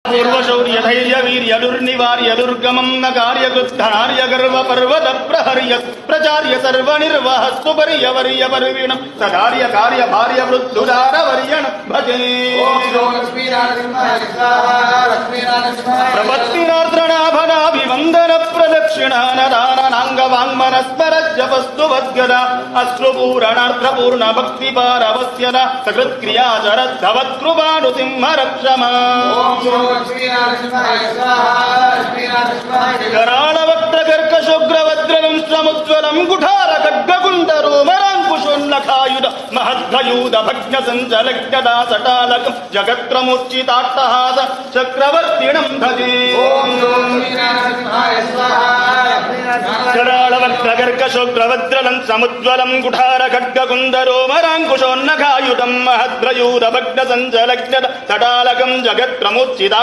పూర్వశౌర్య ధైర్య వీర్య దుర్నివార్య దుర్గమం నకార్యకృత్ధార్య గర్వ పర్వత ప్రహర్య ప్రచార్య సర్వ నిర్వహ సుపర్య వర్య పర్విణం సదార్య కార్య భార్య వృద్ధుదార వర్యణ భజే ప్రపత్తినార్ద్రణాభనాభివందన ప్రదక్షిణానదానాంగవాంగ్మనస్మరజపస్తు అశ్రుపూరణార్థపూర్ణ భక్తి పారవస్యన సకృత్క్రియా శరద్ధవత్కృపాను సింహ రక్షమా कराळवक्त्रकर्कशोग्रवज्रलं समुज्ज्वलं कुठार खड्गकुण्डरोमराङ्कुशोल्लखायुध महद्भयूध भग्नसञ्चलज्ञदा सटालकं जगत्प्रमुच्चिताट्टहास चक्रवर्तिणं भजे कराळवक्त्रकर्कशोग्रवज्रलं समुज्ज्वलं कुठार खड्गकुण्डरोमराङ्कुशोल्लखायुधं महद्भयूध भग्नसञ्चलज्ञदा सटालकं जगत्प्रमुच्चिता